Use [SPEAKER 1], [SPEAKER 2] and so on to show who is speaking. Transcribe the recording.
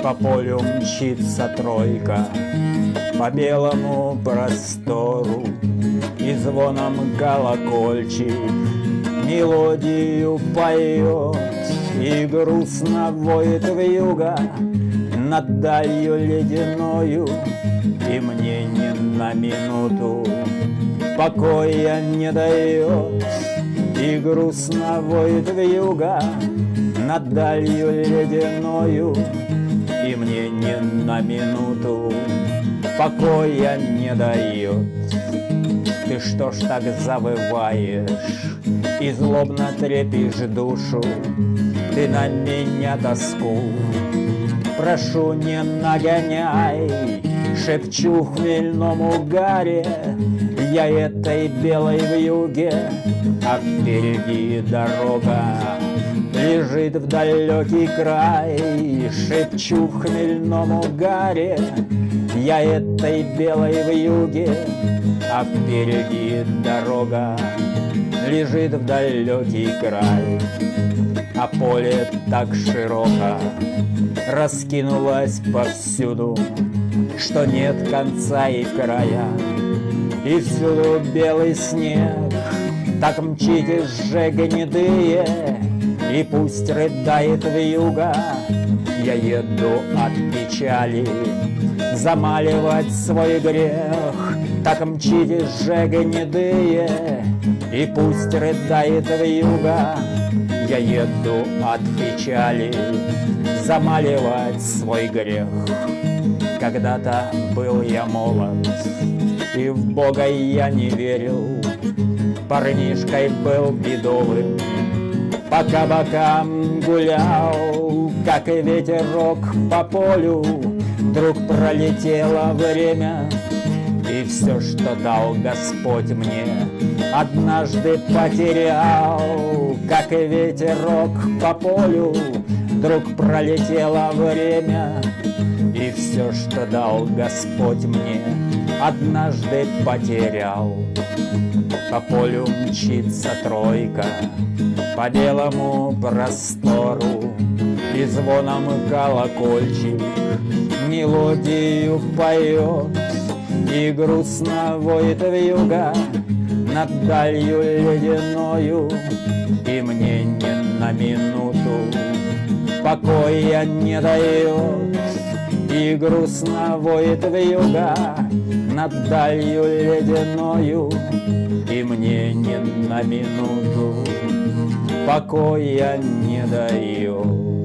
[SPEAKER 1] По полю мчится тройка, по белому простору, и звоном колокольчик мелодию поет, и грустно воет вьюга над далью ледяною, и мне ни на минуту покоя не дает, и грустно воет вьюга над далью ледяною, и мне ни на минуту покоя не дает. Ты что ж так завываешь и злобно трепишь душу? Ты на меня тоску, прошу, не нагоняй. Шепчу в хмельном угаре я этой белой вьюге, а впереди дорога лежит в далекий край. Шепчу в хмельном угаре я этой белой вьюге, а впереди дорога лежит в далекий край. А поле так широко раскинулось повсюду, что нет конца и края, и всюду белый снег. Так мчитесь же, гнедые, и пусть рыдает вьюга. Я еду от печали замаливать свой грех. Так мчитесь же, гнедые, и пусть рыдает вьюга. Я еду от печали замаливать свой грех. Когда-то был я молод, и в Бога я не верил. Парнишкой был бедовым, по кабакам гулял, как и ветерок по полю. Вдруг пролетело время, и все, что дал Господь мне, однажды потерял. Как и ветерок по полю, вдруг пролетело время, и все, что дал Господь мне, однажды потерял. По полю мчится тройка, по белому простору, и звоном колокольчик мелодию поет, и грустно воет вьюга над далью ледяною, и мне ни на минуту покоя не дает, и грустно воет вьюга над далью ледяною, и мне ни на минуту покоя не дает.